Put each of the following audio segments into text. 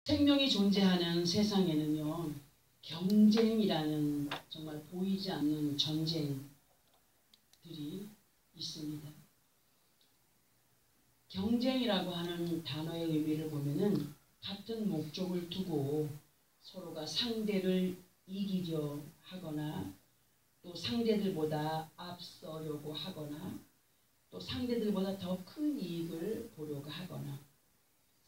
생명이 존재하는 세상에는요, 경쟁이라는 정말 보이지 않는 전쟁들이 있습니다. 경쟁이라고 하는 단어의 의미를 보면은 같은 목적을 두고 서로가 상대를 이기려 하거나 또 상대들보다 앞서려고 하거나 또 상대들보다 더 큰 이익을 보려고 하거나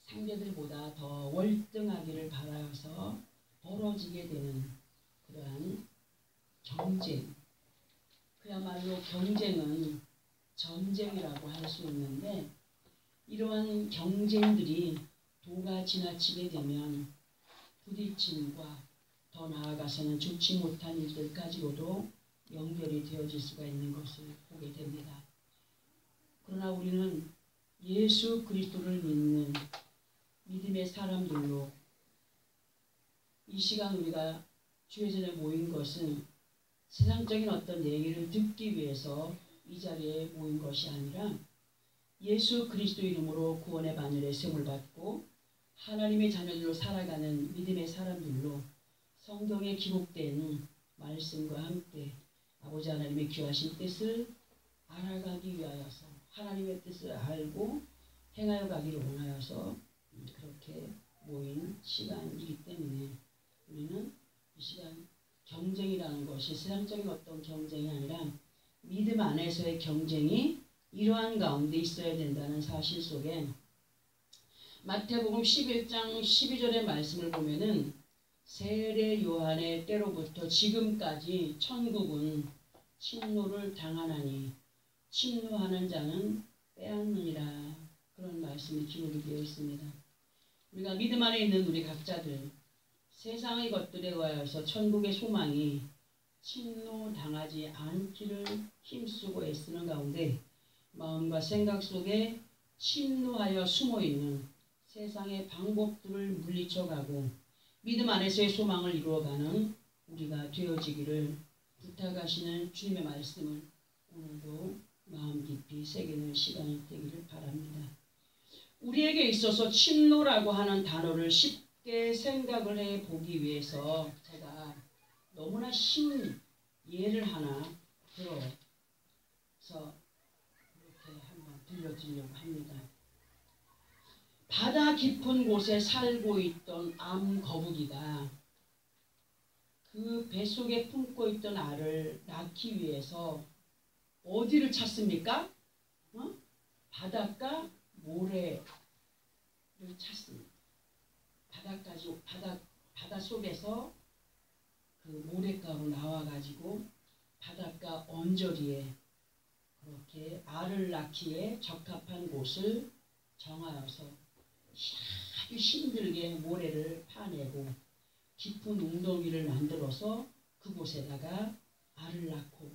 상대들보다 더 월등하기를 바라서 벌어지게 되는 그러한 경쟁. 그야말로 경쟁은 전쟁이라고 할 수 있는데 이러한 경쟁들이 도가 지나치게 되면 부딪힘과 더 나아가서는 좋지 못한 일들까지로도 연결이 되어질 수가 있는 것을 보게 됩니다. 그러나 우리는 예수 그리스도를 믿는 믿음의 사람들로 이 시간 우리가 주의 전에 모인 것은 세상적인 어떤 얘기를 듣기 위해서 이 자리에 모인 것이 아니라 예수 그리스도 이름으로 구원의 바늘에 세움을 받고 하나님의 자녀들로 살아가는 믿음의 사람들로 성경에 기록된 말씀과 함께 아버지 하나님의 귀하신 뜻을 알아가기 위하여서 하나님의 뜻을 알고 행하여 가기를 원하여서 그렇게 모인 시간이기 때문에 우리는 이 시간 경쟁이라는 것이 세상적인 어떤 경쟁이 아니라 믿음 안에서의 경쟁이 이러한 가운데 있어야 된다는 사실 속에 마태복음 11장 12절의 말씀을 보면은 세례 요한의 때로부터 지금까지 천국은 침노를 당하나니 침노하는 자는 빼앗느니라. 그런 말씀이 기록이 되어 있습니다. 우리가 믿음 안에 있는 우리 각자들 세상의 것들에 의하여서 천국의 소망이 침노당하지 않기를 힘쓰고 애쓰는 가운데 마음과 생각 속에 침노하여 숨어있는 세상의 방법들을 물리쳐가고 믿음 안에서의 소망을 이루어가는 우리가 되어지기를 부탁하시는 주님의 말씀을 오늘도 마음 깊이 새기는 시간이 되기를 바랍니다. 우리에게 있어서 침노라고 하는 단어를 쉽게 생각을 해보기 위해서 제가 너무나 쉬운 예를 하나 들어서 이렇게 한번 들려드리려고 합니다. 바다 깊은 곳에 살고 있던 암거북이가 그 뱃속에 품고 있던 알을 낳기 위해서 어디를 찾습니까? 바닷가 모래를 찾습니다. 바다 속에서 그 모래가로 나와가지고 바닷가 언저리에 그렇게 알을 낳기에 적합한 곳을 정하여서 아주 힘들게 모래를 파내고 깊은 웅덩이를 만들어서 그곳에다가 알을 낳고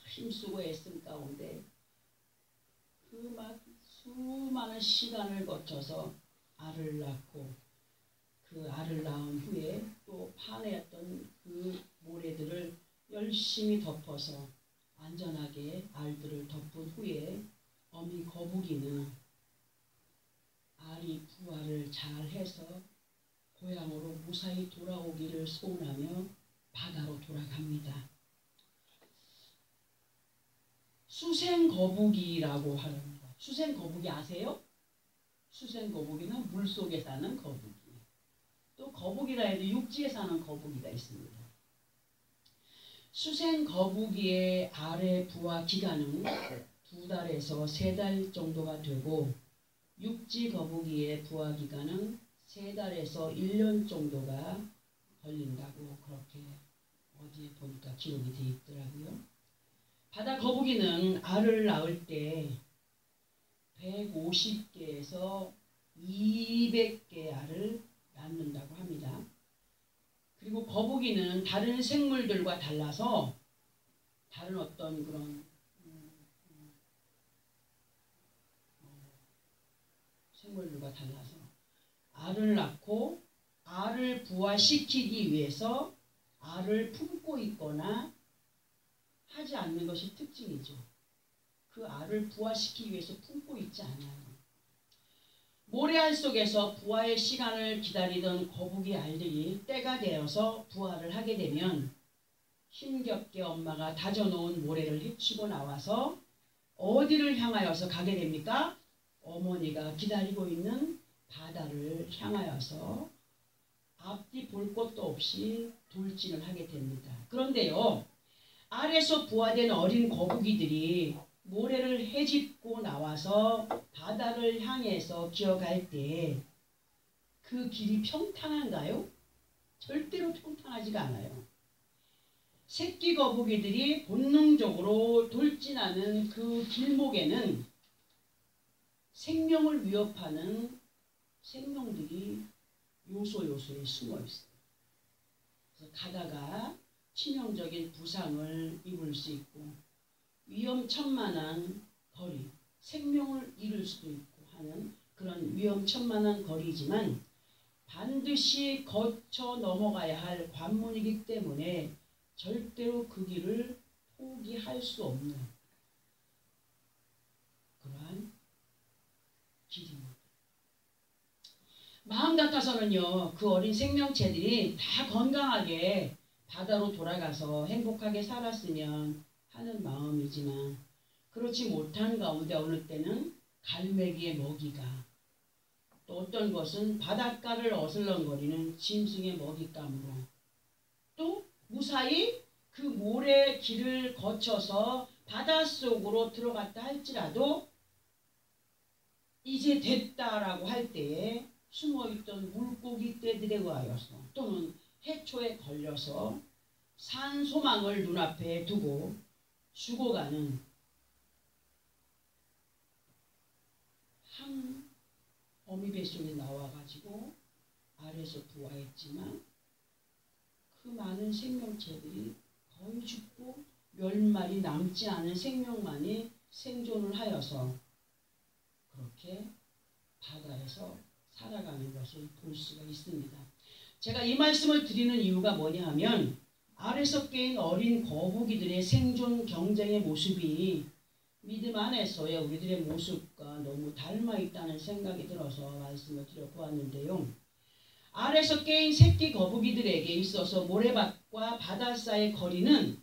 힘쓰고 애쓴 가운데 그 수많은 시간을 거쳐서 알을 낳고 그 알을 낳은 후에 또 파내었던 그 모래들을 열심히 덮어서 안전하게 알들을 덮은 후에 어미 거북이는 알이 부화를 잘해서 고향으로 무사히 돌아오기를 소원하며 바다로 돌아갑니다. 수생거북이라고 하는 것. 수생거북이 아세요? 수생거북이는 물속에 사는 거북이. 또 거북이라 해도 육지에 사는 거북이가 있습니다. 수생거북이의 알의 부화 기간은 2달에서 3달 정도가 되고 육지 거북이의 부화 기간은 3달에서 1년 정도가 걸린다고 그렇게 어디에 보니까 기록이 되어 있더라고요. 바다 거북이는 알을 낳을 때 150개에서 200개 알을 낳는다고 합니다. 그리고 거북이는 다른 생물들과 달라서 다른 어떤 그런 생물들과 달라서 알을 낳고 알을 부화시키기 위해서 알을 품고 있거나 하지 않는 것이 특징이죠. 그 알을 부화시키기 위해서 품고 있지 않아요. 모래알 속에서 부화의 시간을 기다리던 거북이 알들이 때가 되어서 부화를 하게 되면 힘겹게 엄마가 다져놓은 모래를 헤치고 나와서 어디를 향하여서 가게 됩니까? 어머니가 기다리고 있는 바다를 향하여서 앞뒤 볼 것도 없이 돌진을 하게 됩니다. 그런데요, 알에서 부화된 어린 거북이들이 모래를 헤집고 나와서 바다를 향해서 기어갈 때 그 길이 평탄한가요? 절대로 평탄하지가 않아요. 새끼 거북이들이 본능적으로 돌진하는 그 길목에는 생명을 위협하는 생명들이 요소요소에 숨어 있어요. 그래서 가다가 치명적인 부상을 입을 수 있고 위험천만한 거리, 생명을 잃을 수도 있고 하는 그런 위험천만한 거리지만 반드시 거쳐 넘어가야 할 관문이기 때문에 절대로 그 길을 포기할 수 없는 그러한 길입니다. 마음 같아서는요, 그 어린 생명체들이 다 건강하게 바다로 돌아가서 행복하게 살았으면 하는 마음이지만 그렇지 못한 가운데 어느 때는 갈매기의 먹이가, 또 어떤 것은 바닷가를 어슬렁거리는 짐승의 먹잇감으로, 또 무사히 그 모래 길을 거쳐서 바닷속으로 들어갔다 할지라도 이제 됐다라고 할 때에 숨어있던 물고기 떼들에 의하여서 또는 해초에 걸려서 산소망을 눈앞에 두고 죽어가는 한 어미 뱃속에 나와가지고 알에서 부화했지만 그 많은 생명체들이 거의 죽고 몇 마리 남지 않은 생명만이 생존을 하여서 그렇게 바다에서 살아가는 것을 볼 수가 있습니다. 제가 이 말씀을 드리는 이유가 뭐냐 하면 알에서 깨인 어린 거북이들의 생존 경쟁의 모습이 믿음 안에서의 우리들의 모습과 너무 닮아 있다는 생각이 들어서 말씀을 드려보았는데요. 알에서 깨인 새끼 거북이들에게 있어서 모래밭과 바다 사이의 거리는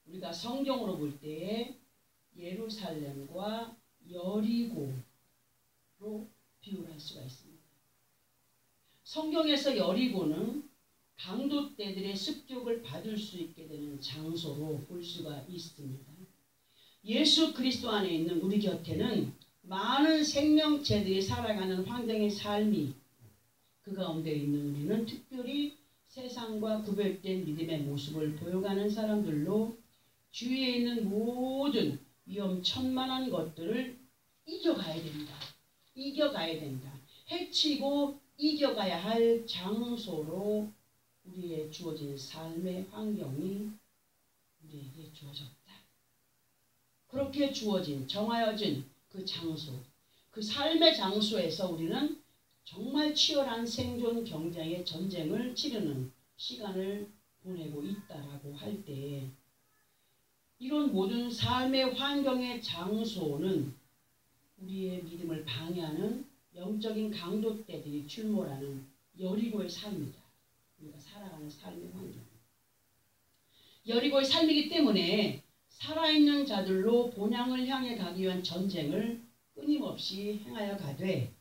우리가 성경으로 볼 때 예루살렘과 여리고로 비유할 수가 있습니다. 성경에서 여리고는 강도 떼들의 습격을 받을 수 있게 되는 장소로 볼 수가 있습니다. 예수 그리스도 안에 있는 우리 곁에는 많은 생명체들이 살아가는 환경의 삶이 그 가운데 있는 우리는 특별히 세상과 구별된 믿음의 모습을 보여가는 사람들로 주위에 있는 모든 위험천만한 것들을 이겨가야 됩니다. 이겨가야 된다. 해치고 이겨가야 할 장소로 우리의 주어진 삶의 환경이 우리에게 주어졌다. 그렇게 주어진, 정하여진 그 장소, 그 삶의 장소에서 우리는 정말 치열한 생존 경쟁의 전쟁을 치르는 시간을 보내고 있다라고 할 때 이런 모든 삶의 환경의 장소는 우리의 믿음을 방해하는 영적인 강도떼들이 출몰하는 여리고의 삶이다. 우리가 살아가는 삶의 환경. 여리고의 삶이기 때문에 살아있는 자들로 본향을 향해 가기 위한 전쟁을 끊임없이 행하여 가되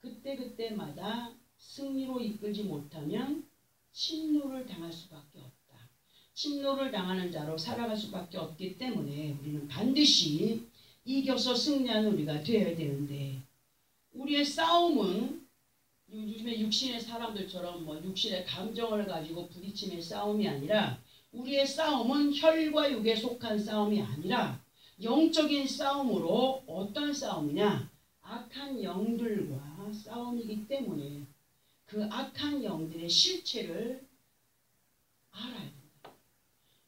그때그때마다 승리로 이끌지 못하면 침노를 당할 수밖에 없다. 침노를 당하는 자로 살아갈 수밖에 없기 때문에 우리는 반드시 이겨서 승리하는 우리가 되어야 되는데 우리의 싸움은 요즘에 육신의 사람들처럼 육신의 감정을 가지고 부딪힘의 싸움이 아니라 우리의 싸움은 혈과 육에 속한 싸움이 아니라 영적인 싸움으로 어떤 싸움이냐? 악한 영들과 싸움이기 때문에 그 악한 영들의 실체를 알아야 됩니다.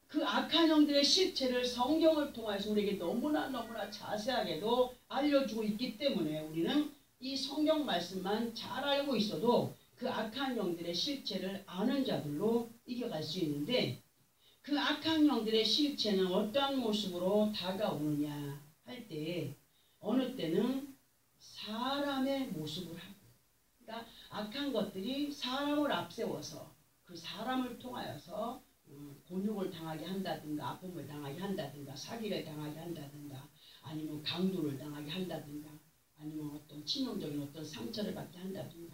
그 악한 영들의 실체를 성경을 통해서 우리에게 너무나 자세하게도 알려주고 있기 때문에 우리는 이 성경 말씀만 잘 알고 있어도 그 악한 영들의 실체를 아는 자들로 이겨갈 수 있는데 그 악한 영들의 실체는 어떠한 모습으로 다가오느냐 할 때 어느 때는 사람의 모습을 하고 그러니까 악한 것들이 사람을 앞세워서 그 사람을 통하여서 곤욕을 당하게 한다든가 아픔을 당하게 한다든가 사기를 당하게 한다든가 아니면 강도를 당하게 한다든가 아니면 어떤 치명적인 어떤 상처를 받게 한다든가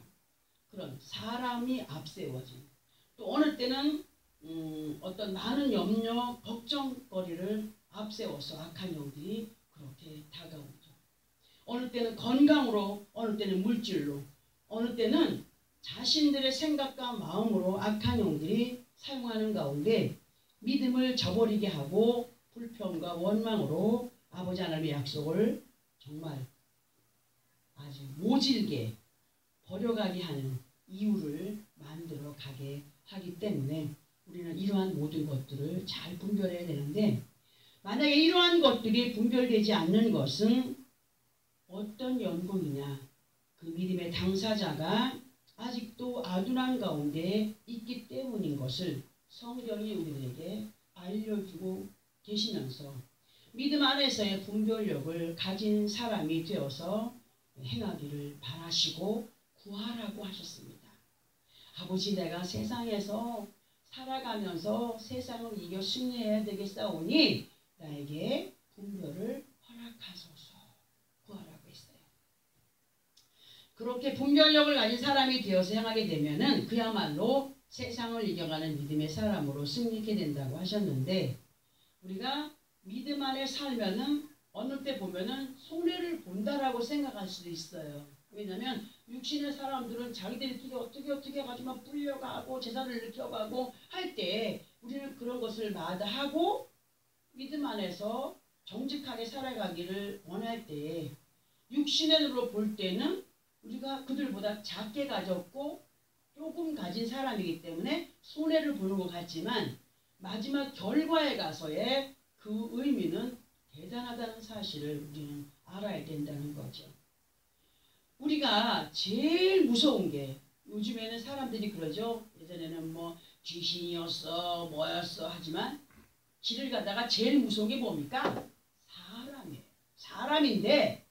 그런 사람이 앞세워진 또 어느 때는 어떤 많은 염려 걱정거리를 앞세워서 악한 영들이 그렇게 다가오죠. 어느 때는 건강으로 어느 때는 물질로 어느 때는 자신들의 생각과 마음으로 악한 영들이 사용하는 가운데 믿음을 저버리게 하고 불평과 원망으로 아버지 하나님의 약속을 정말 아주 모질게 버려가게 하는 이유를 만들어 가게 하기 때문에 우리는 이러한 모든 것들을 잘 분별해야 되는데 만약에 이러한 것들이 분별되지 않는 것은 어떤 연고이냐 그 믿음의 당사자가 아직도 아둔한 가운데 있기 때문인 것을 성경이 우리에게 알려주고 계시면서 믿음 안에서의 분별력을 가진 사람이 되어서 행하기를 바라시고 구하라고 하셨습니다. 아버지 내가 세상에서 살아가면서 세상을 이겨 승리해야 되겠사오니 나에게 분별을 허락하소서 구하라고 했어요. 그렇게 분별력을 가진 사람이 되어서 행하게 되면은 그야말로 세상을 이겨가는 믿음의 사람으로 승리하게 된다고 하셨는데 우리가 믿음 안에 살면은 어느 때 보면은 손해를 본다라고 생각할 수도 있어요. 왜냐하면 육신의 사람들은 자기들끼리 어떻게 해가지고 불려가고 제사를 느껴가고 할 때 우리는 그런 것을 마다하고 믿음 안에서 정직하게 살아가기를 원할 때 육신의 눈으로 볼 때는 우리가 그들보다 작게 가졌고 조금 가진 사람이기 때문에 손해를 보는 것 같지만 마지막 결과에 가서의 그 의미는 대단하다는 사실을 우리는 알아야 된다는 거죠. 우리가 제일 무서운 게 요즘에는 사람들이 그러죠. 예전에는 뭐 귀신이었어 뭐였어 하지만 길을 가다가 제일 무서운 게 뭡니까? 사람이에요. 사람인데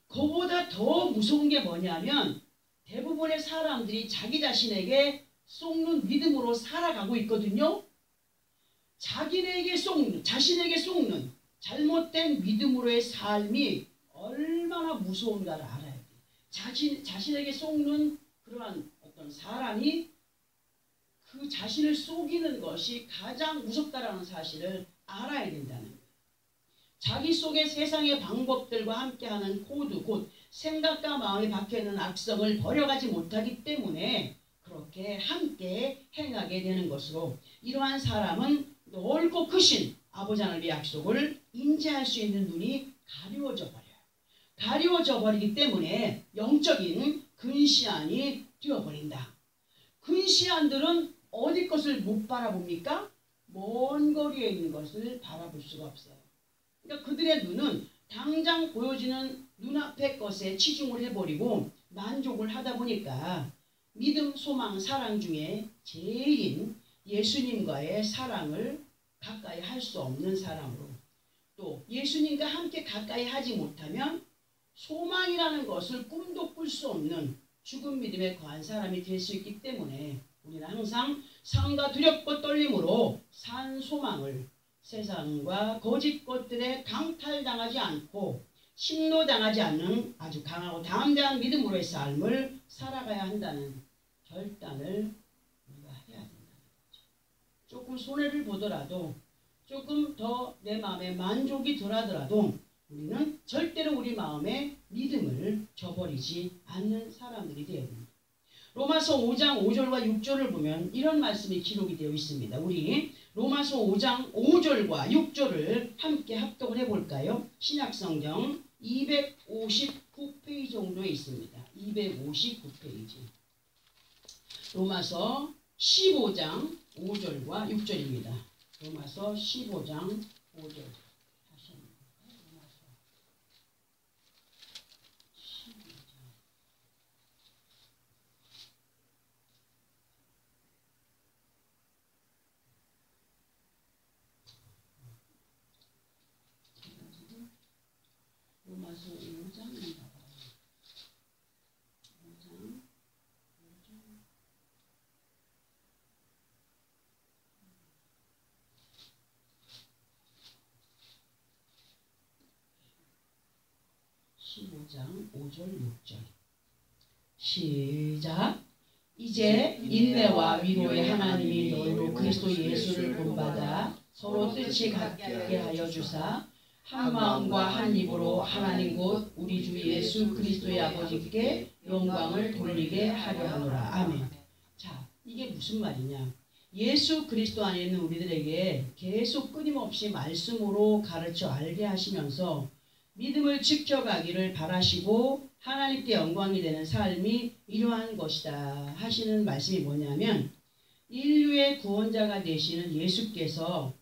그보다 더 무서운 게 뭐냐면 대부분의 사람들이 자기 자신에게 속는 믿음으로 살아가고 있거든요. 자신에게 속는 잘못된 믿음으로의 삶이 얼마나 무서운가를 알아야 돼요. 자신에게 속는 그러한 어떤 사람이 그 자신을 속이는 것이 가장 무섭다라는 사실을 알아야 된다는 거예요. 자기 속의 세상의 방법들과 함께하는 코드, 곧 생각과 마음에 박혀있는 악성을 버려가지 못하기 때문에 그렇게 함께 행하게 되는 것으로 이러한 사람은 넓고 크신 아버지 하나님의 약속을 인지할 수 있는 눈이 가려워져 버려요. 가려워져 버리기 때문에 영적인 근시안이 되어버린다. 근시안들은 어디 것을 못 바라봅니까? 먼 거리에 있는 것을 바라볼 수가 없어요. 그러니까 그들의 눈은 당장 보여지는 눈앞의 것에 치중을 해버리고 만족을 하다 보니까 믿음, 소망, 사랑 중에 제일인 예수님과의 사랑을 가까이 할 수 없는 사람으로 또 예수님과 함께 가까이 하지 못하면 소망이라는 것을 꿈도 꿀 수 없는 죽은 믿음에 거한 사람이 될 수 있기 때문에 우리는 항상 상과 두렵고 떨림으로 산 소망을 세상과 거짓 것들에 강탈당하지 않고 심노당하지 않는 아주 강하고 담대한 믿음으로의 삶을 살아가야 한다는 결단을 우리가 해야 된다는 거죠. 조금 손해를 보더라도 조금 더 내 마음에 만족이 덜하더라도 우리는 절대로 우리 마음에 믿음을 저버리지 않는 사람들이 되어야 됩니다. 로마서 5장 5절과 6절을 보면 이런 말씀이 기록이 되어 있습니다. 우리 로마서 5장 5절과 6절을 함께 합독을 해볼까요? 신약성경 259페이지 정도에 있습니다. 259페이지. 로마서 15장 5절과 6절입니다. 로마서 15장 5절. 로마서 5장인가 봐요. 5장 15장 5절 6절 시작. 이제 인내와 위로의 하나님이 너희로 그리스도 예수를 본받아 서로 뜻이 같게 하여 주사 한 마음과 한 입으로 하나님 곧 우리 주 예수 그리스도의 아버지께 영광을 돌리게 하려 하노라. 아멘. 자, 이게 무슨 말이냐? 예수 그리스도 안에 있는 우리들에게 계속 끊임없이 말씀으로 가르쳐 알게 하시면서 믿음을 지켜가기를 바라시고 하나님께 영광이 되는 삶이 이러한 것이다 하시는 말씀이 뭐냐면, 인류의 구원자가 되시는 예수께서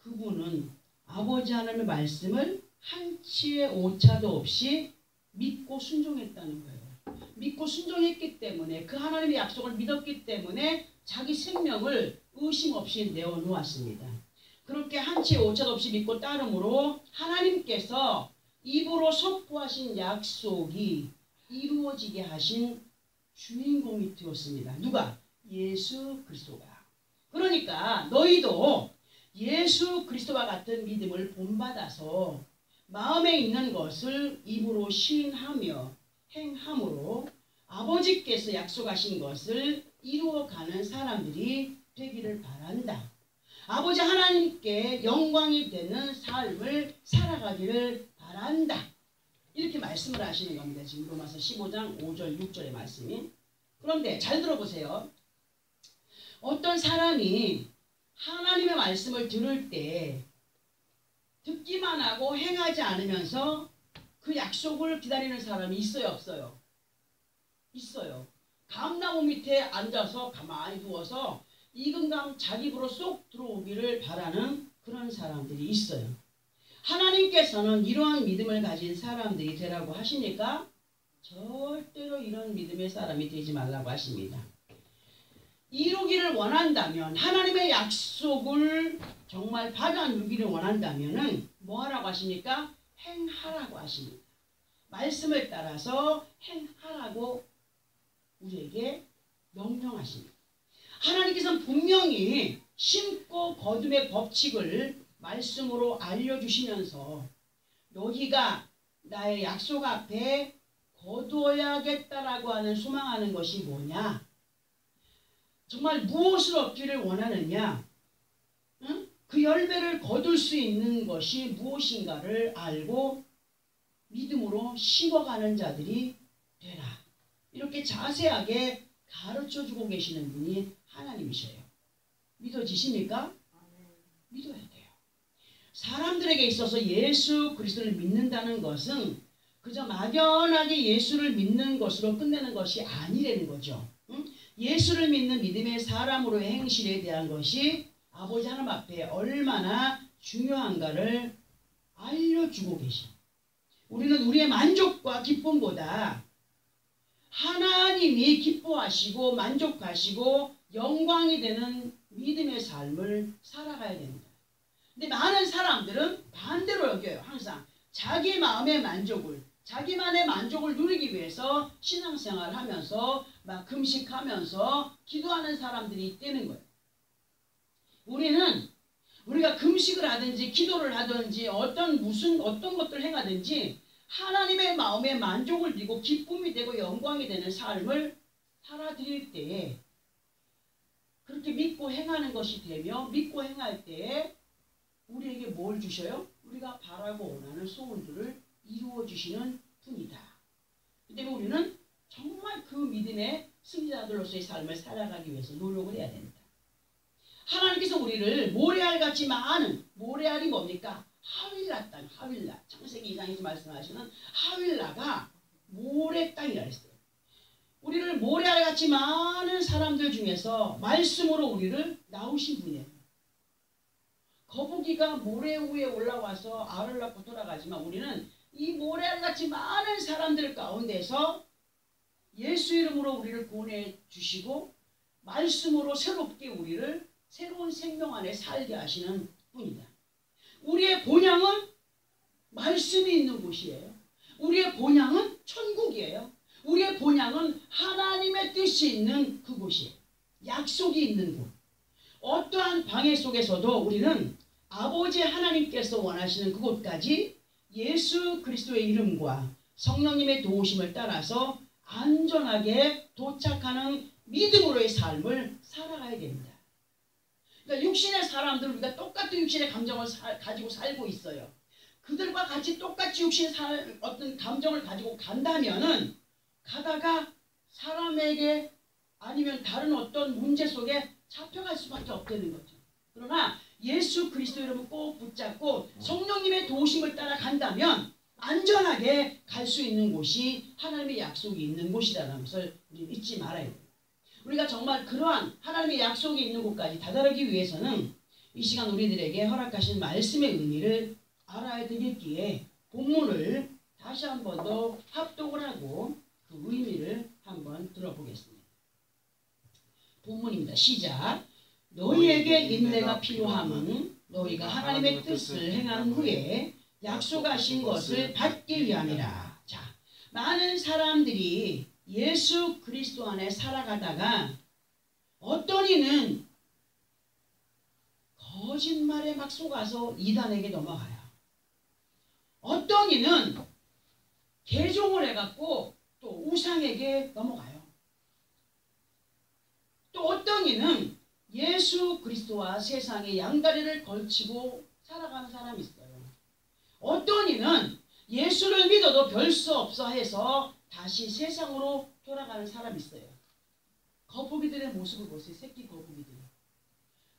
그분은 아버지 하나님의 말씀을 한치의 오차도 없이 믿고 순종했다는 거예요. 믿고 순종했기 때문에, 그 하나님의 약속을 믿었기 때문에 자기 생명을 의심 없이 내어놓았습니다. 그렇게 한치의 오차도 없이 믿고 따름으로 하나님께서 입으로 선포하신 약속이 이루어지게 하신 주인공이 되었습니다. 누가? 예수 그리스도가. 그러니까 너희도 예수 그리스도와 같은 믿음을 본받아서 마음에 있는 것을 입으로 시인하며 행함으로 아버지께서 약속하신 것을 이루어가는 사람들이 되기를 바란다. 아버지 하나님께 영광이 되는 삶을 살아가기를 바란다. 이렇게 말씀을 하시는 겁니다. 지금 로마서 15장 5절 6절의 말씀이. 그런데 잘 들어보세요. 어떤 사람이 하나님의 말씀을 들을 때 듣기만 하고 행하지 않으면서 그 약속을 기다리는 사람이 있어요, 없어요? 있어요. 감나무 밑에 앉아서 가만히 누워서 익은 자기 입으로 쏙 들어오기를 바라는 그런 사람들이 있어요. 하나님께서는 이러한 믿음을 가진 사람들이 되라고 하시니까 절대로 이런 믿음의 사람이 되지 말라고 하십니다. 이루기를 원한다면, 하나님의 약속을 정말 받아 누리기를 원한다면 뭐 하라고 하십니까? 행하라고 하십니다. 말씀을 따라서 행하라고 우리에게 명령하십니다. 하나님께서는 분명히 심고 거둠의 법칙을 말씀으로 알려주시면서 너희가 나의 약속 앞에 거두어야겠다라고 하는 소망하는 것이 뭐냐? 정말 무엇을 얻기를 원하느냐? 응? 그 열매를 거둘 수 있는 것이 무엇인가를 알고 믿음으로 심어가는 자들이 되라. 이렇게 자세하게 가르쳐주고 계시는 분이 하나님이셔요. 믿어지십니까? 믿어야 돼요. 사람들에게 있어서 예수 그리스도를 믿는다는 것은 그저 막연하게 예수를 믿는 것으로 끝내는 것이 아니라는 거죠. 응? 예수를 믿는 믿음의 사람으로의 행실에 대한 것이 아버지 하나님 앞에 얼마나 중요한가를 알려주고 계십니다. 우리는 우리의 만족과 기쁨보다 하나님이 기뻐하시고 만족하시고 영광이 되는 믿음의 삶을 살아가야 됩니다. 근데 많은 사람들은 반대로 여겨요. 항상 자기 마음의 만족을, 자기만의 만족을 누리기 위해서 신앙생활을 하면서 막 금식하면서 기도하는 사람들이 있다는 거예요. 우리가 금식을 하든지 기도를 하든지 어떤 것들을 행하든지 하나님의 마음에 만족을 드리고 기쁨이 되고 영광이 되는 삶을 살아드릴 때에 그렇게 믿고 행하는 것이 되며, 믿고 행할 때에 우리에게 뭘 주셔요? 우리가 바라고 원하는 소원들을 이루어 주시는 분이다. 그때 우리는 정말 그 믿음의 승리자들로서의 삶을 살아가기 위해서 노력을 해야 됩니다. 하나님께서 우리를 모래알같이 많은, 모래알이 뭡니까? 하윌라 땅, 하윌라. 창세기 2장에서 말씀하시는 하윌라가 모래 땅이라 했어요. 우리를 모래알같이 많은 사람들 중에서 말씀으로 우리를 낳으신 분이에요. 거북이가 모래 위에 올라와서 알을 낳고 돌아가지만 우리는 이 모래알같이 많은 사람들 가운데서 예수 이름으로 우리를 구원해 주시고 말씀으로 새롭게 우리를 새로운 생명 안에 살게 하시는 분이다. 우리의 본향은 말씀이 있는 곳이에요. 우리의 본향은 천국이에요. 우리의 본향은 하나님의 뜻이 있는 그곳이에요. 약속이 있는 곳. 어떠한 방해 속에서도 우리는 아버지 하나님께서 원하시는 그곳까지 예수 그리스도의 이름과 성령님의 도우심을 따라서 안전하게 도착하는 믿음으로의 삶을 살아가야 됩니다. 그러니까 육신의 사람들, 우리가 똑같은 육신의 감정을 가지고 살고 있어요. 그들과 같이 똑같이 육신의 어떤 감정을 가지고 간다면은 가다가 사람에게 아니면 다른 어떤 문제 속에 잡혀갈 수밖에 없다는 거죠. 그러나 예수 그리스도 이름을 꼭 붙잡고 성령님의 도우심을 따라 간다면 안전하게 갈 수 있는 곳이 하나님의 약속이 있는 곳이라는 것을 우리는 잊지 말아야 돼요. 우리가 정말 그러한 하나님의 약속이 있는 곳까지 다다르기 위해서는 이 시간 우리들에게 허락하신 말씀의 의미를 알아야 되겠기에 본문을 다시 한 번 더 합독을 하고 그 의미를 한번 들어보겠습니다. 본문입니다. 시작. 너희에게 인내가 필요함은 너희가 하나님의 뜻을 행한 후에 약속하신 것을 받기 위함이라. 자, 많은 사람들이 예수 그리스도 안에 살아가다가 어떤 이는 거짓말에 막 속아서 이단에게 넘어가요. 어떤 이는 개종을 해갖고 또 우상에게 넘어가요. 또 어떤 이는 예수 그리스도와 세상의 양다리를 걸치고 살아가는 사람이 있어요. 어떤 이는 예수를 믿어도 별 수 없어 해서 다시 세상으로 돌아가는 사람이 있어요. 거북이들의 모습을 보세요. 새끼 거북이들.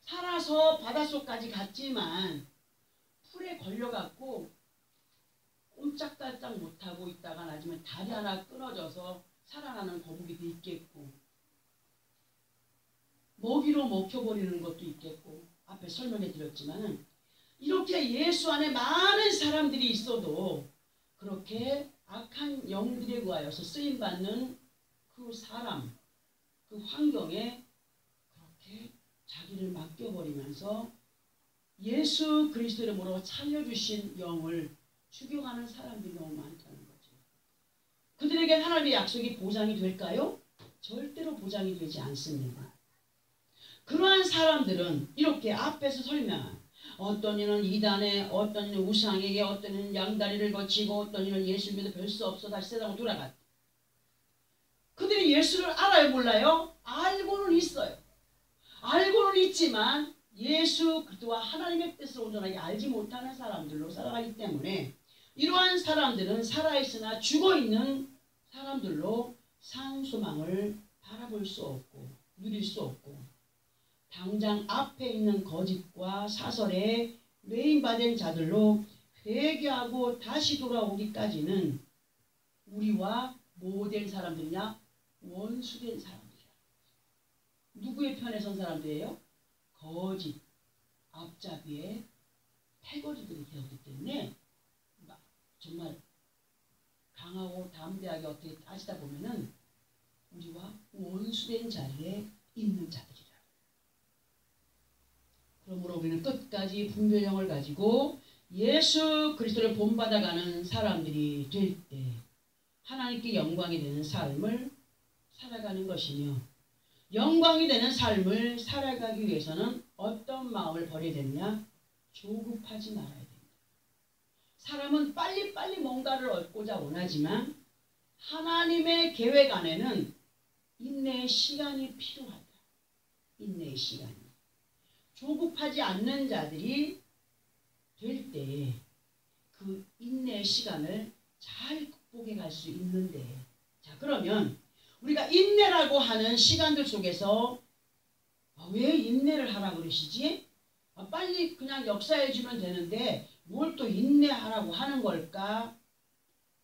살아서 바닷속까지 갔지만 풀에 걸려갖고 꼼짝달짝 못하고 있다가 나중에 다리 하나 끊어져서 살아나는 거북이도 있겠고, 먹이로 먹혀버리는 것도 있겠고, 앞에 설명해 드렸지만은 이렇게 예수 안에 많은 사람들이 있어도 그렇게 악한 영들에 의하여서 쓰임받는 그 사람, 그 환경에 그렇게 자기를 맡겨버리면서 예수 그리스도 이름으로 살려주신 영을 추격하는 사람들이 너무 많다는 거죠. 그들에게 하나님의 약속이 보장이 될까요? 절대로 보장이 되지 않습니다. 그러한 사람들은 이렇게 앞에서 설명한 어떤 이는 이단에, 어떤 이는 우상에게, 어떤 이는 양다리를 거치고, 어떤 이는 예수 믿어 별 수 없어 다시 세상으로 돌아갔다. 그들이 예수를 알아요, 몰라요? 알고는 있어요. 알고는 있지만 예수 그리스도와 하나님의 뜻을 온전하게 알지 못하는 사람들로 살아가기 때문에 이러한 사람들은 살아있으나 죽어있는 사람들로 상소망을 바라볼 수 없고 누릴 수 없고, 당장 앞에 있는 거짓과 사설에 매인받은 자들로 회개하고 다시 돌아오기까지는 우리와 뭐 된 사람들이냐? 원수된 사람들이야. 누구의 편에 선 사람들이에요? 거짓, 앞잡이의 패거리들이 되었기 때문에 정말 강하고 담대하게 어떻게 따지다 보면은 우리와 원수된 자리에 있는 자들이라. 그러므로 우리는 끝까지 분별력을 가지고 예수 그리스도를 본받아가는 사람들이 될 때 하나님께 영광이 되는 삶을 살아가는 것이며, 영광이 되는 삶을 살아가기 위해서는 어떤 마음을 버려야 되느냐? 조급하지 말아야 됩니다. 사람은 빨리빨리 뭔가를 얻고자 원하지만 하나님의 계획 안에는 인내의 시간이 필요하다. 인내의 시간이. 조급하지 않는 자들이 될 때 그 인내의 시간을 잘 극복해 갈 수 있는데, 자, 그러면 우리가 인내라고 하는 시간들 속에서 왜 인내를 하라 그러시지? 빨리 그냥 역사해 주면 되는데 뭘 또 인내하라고 하는 걸까?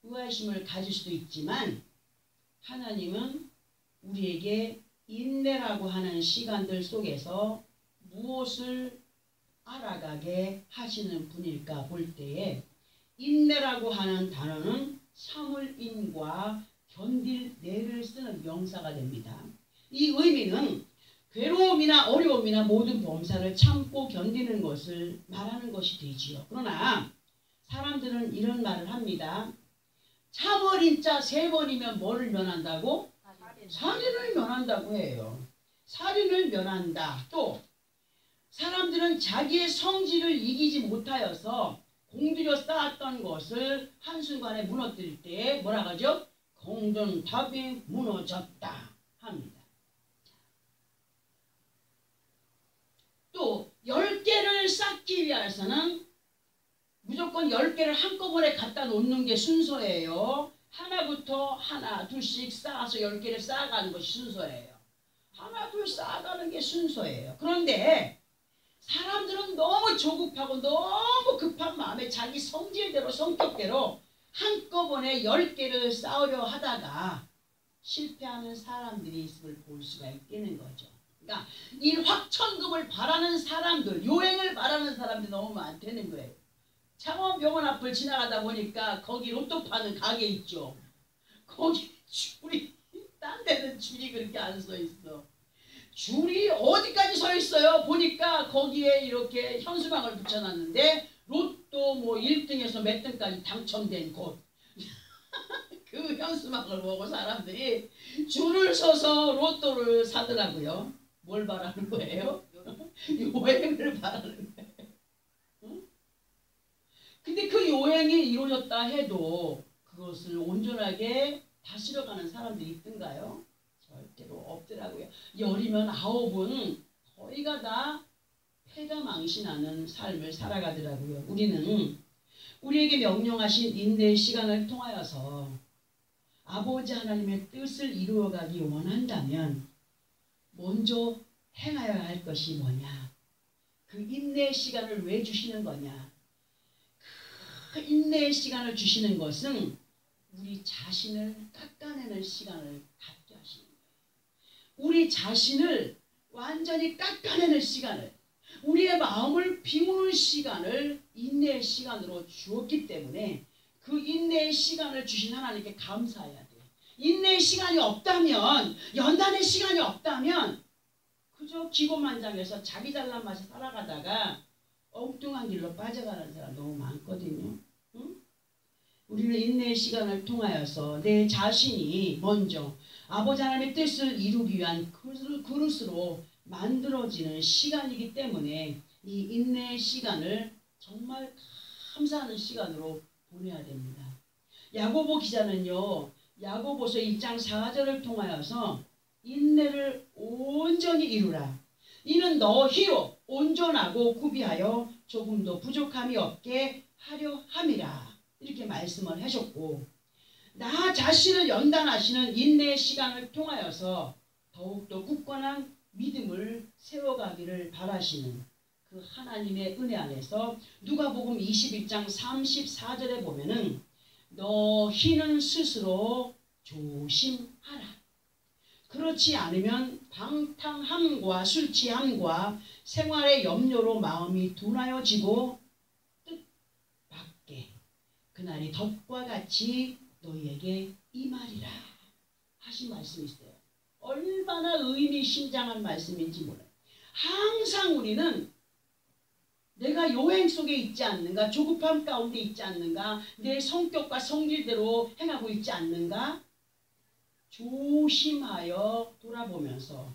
의아심을 가질 수도 있지만 하나님은 우리에게 인내라고 하는 시간들 속에서 무엇을 알아가게 하시는 분일까 볼 때에 인내라고 하는 단어는 참을 인과 견딜 내를 쓰는 명사가 됩니다. 이 의미는 괴로움이나 어려움이나 모든 범사를 참고 견디는 것을 말하는 것이 되지요. 그러나 사람들은 이런 말을 합니다. 참을 인자 3번이면 뭐를 면한다고? 살인을 면한다고 해요. 살인을 면한다. 또 사람들은 자기의 성질을 이기지 못하여서 공들여 쌓았던 것을 한순간에 무너뜨릴 때 뭐라고 하죠? 공든탑이 무너졌다 합니다. 또 10개를 쌓기 위해서는 무조건 10개를 한꺼번에 갖다 놓는 게 순서예요. 하나부터 하나 둘씩 쌓아서 10개를 쌓아가는 것이 순서예요. 하나 둘 쌓아가는 게 순서예요. 그런데 사람들은 너무 조급하고 너무 급한 마음에 자기 성질대로 성격대로 한꺼번에 10개를 쌓으려 하다가 실패하는 사람들이 있음을 볼 수가 있는 거죠. 그러니까 이 확천금을 바라는 사람들, 요행을 바라는 사람들이 너무 많다는 거예요. 창원병원 앞을 지나가다 보니까 거기 로또 파는 가게 있죠. 거기 줄이, 딴 데는 줄이 그렇게 안 서 있어. 줄이 어디까지 서 있어요? 보니까 거기에 이렇게 현수막을 붙여놨는데 로또 뭐 1등에서 몇 등까지 당첨된 곳. 그 현수막을 보고 사람들이 줄을 서서 로또를 사더라고요. 뭘 바라는 거예요? 요행을 바라는 거예요. 응? 근데 그 요행이 이루어졌다 해도 그것을 온전하게 다스려가는 사람들이 있던가요? 절대로 없더라고요. 10이면 9은 거의가 다 패가망신하는 삶을 살아가더라고요. 우리는 우리에게 명령하신 인내의 시간을 통하여서 아버지 하나님의 뜻을 이루어가기 원한다면 먼저 행하여야 할 것이 뭐냐? 그 인내의 시간을 왜 주시는 거냐? 그 인내의 시간을 주시는 것은 우리 자신을 깎아내는 시간을 갖게 하시는 거예요. 우리 자신을 완전히 깎아내는 시간을, 우리의 마음을 비우는 시간을 인내의 시간으로 주었기 때문에 그 인내의 시간을 주신 하나님께 감사해야 돼요. 인내의 시간이 없다면, 연단의 시간이 없다면 그저 기고만장해서 자기 잘난 맛에 살아가다가 엉뚱한 길로 빠져가는 사람 너무 많거든요. 응? 우리는 인내의 시간을 통하여서 내 자신이 먼저 아버지 하나님의 뜻을 이루기 위한 그릇으로 만들어지는 시간이기 때문에 이 인내의 시간을 정말 감사하는 시간으로 보내야 됩니다. 야고보 기자는요, 야고보서 1장 4절을 통하여서 인내를 온전히 이루라. 이는 너희로 온전하고 구비하여 조금도 부족함이 없게 하려 함이라. 이렇게 말씀을 하셨고, 나 자신을 연단하시는 인내의 시간을 통하여서 더욱더 굳건한 믿음을 세워가기를 바라시는 그 하나님의 은혜 안에서 누가복음 21장 34절에 보면은 너희는 스스로 조심하라. 그렇지 않으면 방탕함과 술 취함과 생활의 염려로 마음이 둔하여지고 뜻밖의 그날이 덫과 같이 너희에게 임하리라 하신 말씀이 있어요. 얼마나 의미심장한 말씀인지 몰라요. 항상 우리는 내가 요행 속에 있지 않는가, 조급함 가운데 있지 않는가, 내 성격과 성질대로 행하고 있지 않는가, 조심하여 돌아보면서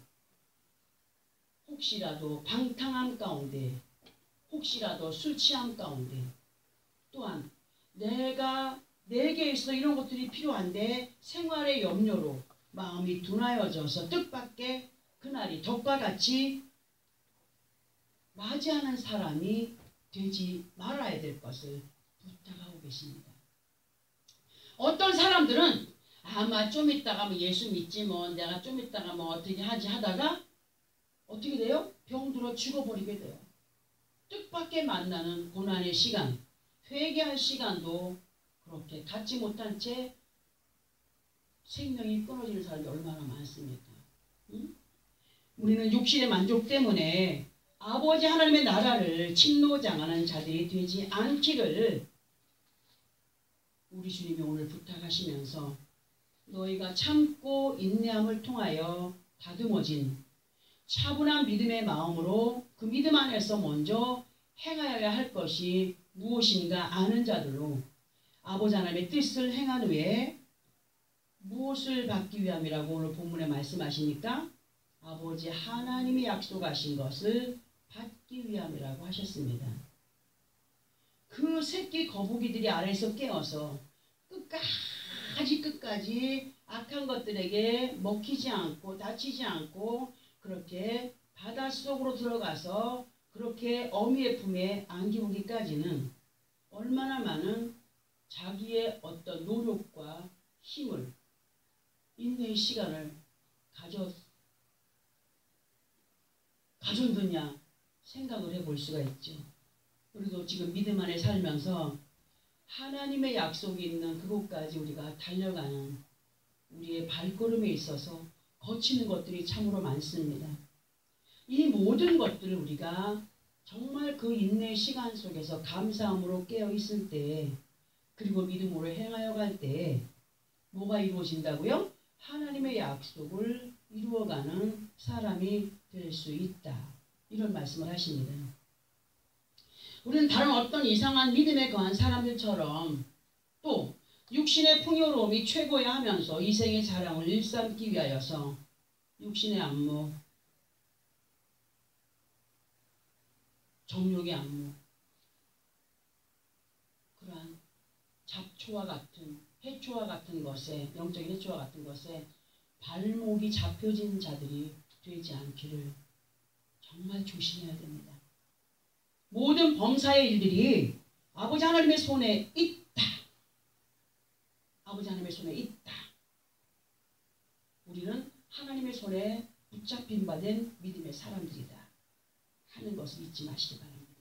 혹시라도 방탕함 가운데, 혹시라도 술 취함 가운데, 또한 내게 있어 이런 것들이 필요한데 생활의 염려로 마음이 둔하여져서 뜻밖의 그날이 덕과 같이 맞이하는 사람이 되지 말아야 될 것을 부탁하고 계십니다. 어떤 사람들은 아마 좀 있다가 뭐 예수 믿지 뭐 내가 좀 있다가 뭐 어떻게 하지 하다가 어떻게 돼요? 병들어 죽어버리게 돼요. 뜻밖의 만나는 고난의 시간, 회개할 시간도 그렇게 갖지 못한 채 생명이 끊어지는 사람이 얼마나 많습니까? 응? 우리는 육신의 만족 때문에 아버지 하나님의 나라를 침노장하는 자들이 되지 않기를 우리 주님이 오늘 부탁하시면서 너희가 참고 인내함을 통하여 다듬어진 차분한 믿음의 마음으로 그 믿음 안에서 먼저 행하여야 할 것이 무엇인가 아는 자들로 아버지 하나님의 뜻을 행한 후에 무엇을 받기 위함이라고 오늘 본문에 말씀하시니까 아버지 하나님이 약속하신 것을 받기 위함이라고 하셨습니다. 그 새끼 거북이들이 아래에서 깨어서 끝까지 악한 것들에게 먹히지 않고 다치지 않고 그렇게 바닷속으로 들어가서 그렇게 어미의 품에 안기우기까지는 얼마나 많은 자기의 어떤 노력과 힘을 인내의 시간을 가졌느냐 생각을 해볼 수가 있죠. 우리도 지금 믿음 안에 살면서 하나님의 약속이 있는 그곳까지 우리가 달려가는 우리의 발걸음에 있어서 거치는 것들이 참으로 많습니다. 이 모든 것들을 우리가 정말 그 인내의 시간 속에서 감사함으로 깨어 있을 때 그리고 믿음으로 행하여 갈 때 뭐가 이루어진다고요? 하나님의 약속을 이루어가는 사람이 될 수 있다. 이런 말씀을 하십니다. 우리는 다른 어떤 이상한 믿음에 거한 사람들처럼 또 육신의 풍요로움이 최고야 하면서 이생의 자랑을 일삼기 위하여서 육신의 안목, 정욕의 안목, 그러한 잡초와 같은 해초와 같은 것에 영적인 해초와 같은 것에 발목이 잡혀진 자들이 되지 않기를 정말 조심해야 됩니다. 모든 범사의 일들이 아버지 하나님의 손에 있다. 아버지 하나님의 손에 있다. 우리는 하나님의 손에 붙잡힌 바 된 믿음의 사람들이다 하는 것을 잊지 마시기 바랍니다.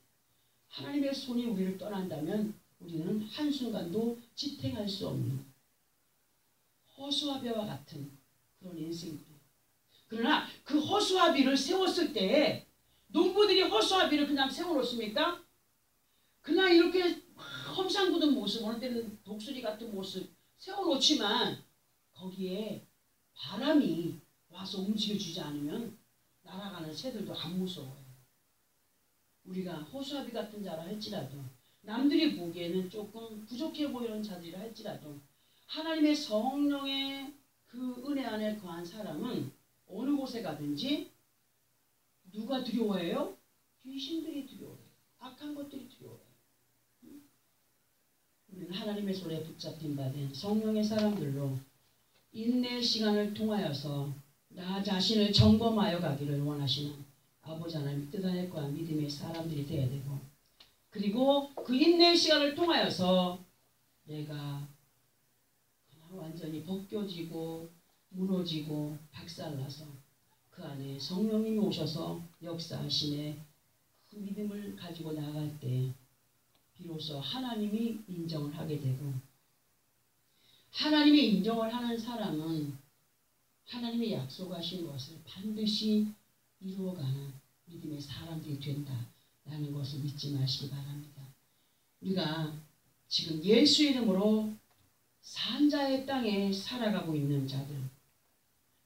하나님의 손이 우리를 떠난다면 우리는 한순간도 지탱할 수 없는 허수아비와 같은 그런 인생들. 그러나 그 허수아비를 세웠을 때 농부들이 허수아비를 그냥 세워놓습니까? 그냥 이렇게 험상궂은 모습, 어느 때는 독수리 같은 모습 세워놓지만 거기에 바람이 와서 움직여주지 않으면 날아가는 새들도 안 무서워요. 우리가 허수아비 같은 자라 할지라도 남들이 보기에는 조금 부족해 보이는 자들이라 할지라도 하나님의 성령의 그 은혜 안에 거한 사람은 어느 곳에 가든지 누가 두려워해요? 귀신들이 두려워해요. 악한 것들이 두려워해요. 우리는 하나님의 손에 붙잡힌 바 된 성령의 사람들로 인내의 시간을 통하여서 나 자신을 점검하여 가기를 원하시는 아버지 하나님 뜻 안에 거한 믿음의 사람들이 되어야 되고, 그리고 그 인내의 시간을 통하여서 내가 그냥 완전히 벗겨지고 무너지고 박살나서 그 안에 성령님이 오셔서 역사하심에 그 믿음을 가지고 나아갈 때 비로소 하나님이 인정을 하게 되고, 하나님이 인정을 하는 사람은 하나님이 약속하신 것을 반드시 이루어가는 믿음의 사람들이 된다라는 것을 잊지 마시기 바랍니다. 우리가 지금 예수 이름으로 산자의 땅에 살아가고 있는 자들,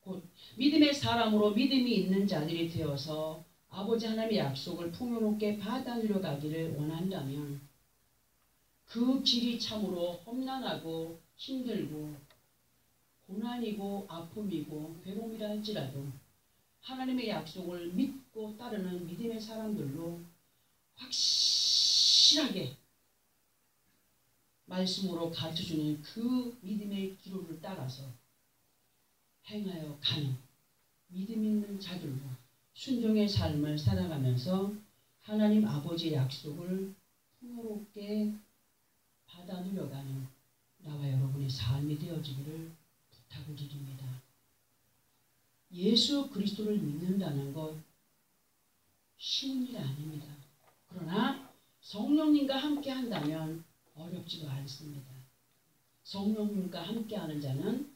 곧 믿음의 사람으로 믿음이 있는 자들이 되어서 아버지 하나님의 약속을 풍요롭게 받아 누려가기를 원한다면 그 길이 참으로 험난하고 힘들고 고난이고 아픔이고 괴로움이라 할지라도 하나님의 약속을 믿고 따르는 믿음의 사람들로 확실하게 말씀으로 가르쳐주는 그 믿음의 기로를 따라서 행하여 가는 믿음 있는 자들로 순종의 삶을 살아가면서 하나님 아버지의 약속을 풍요롭게 받아 누려가는 나와 여러분의 삶이 되어지기를 부탁을 드립니다. 예수 그리스도를 믿는다는 것 쉬운 일이 아닙니다. 그러나 성령님과 함께 한다면 어렵지도 않습니다. 성령님과 함께하는 자는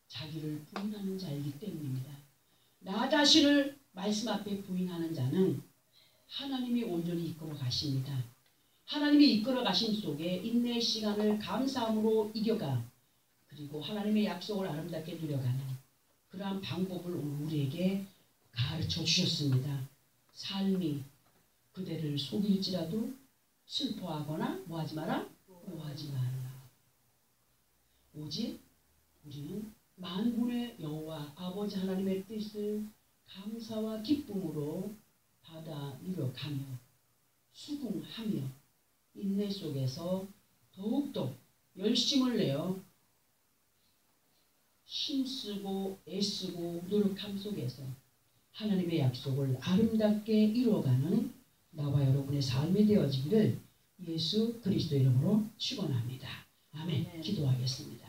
자기를 부인하는 자이기 때문입니다. 나 자신을 말씀 앞에 부인하는 자는 하나님이 온전히 이끌어 가십니다. 하나님이 이끌어 가심 속에 인내의 시간을 감사함으로 이겨가, 그리고 하나님의 약속을 아름답게 누려가는 그러한 방법을 우리에게 가르쳐 주셨습니다. 삶이 그대를 속일지라도 슬퍼하거나 뭐하지 마라? 오하지 말라. 오직 우리는 만군의 여호와 아버지 하나님의 뜻을 감사와 기쁨으로 받아 누려가며 수긍하며 인내 속에서 더욱더 열심을 내어 힘쓰고 애쓰고 노력함 속에서 하나님의 약속을 아름답게 이루어가는 나와 여러분의 삶이 되어지기를 예수 그리스도 이름으로 축원합니다. 아멘. 기도하겠습니다.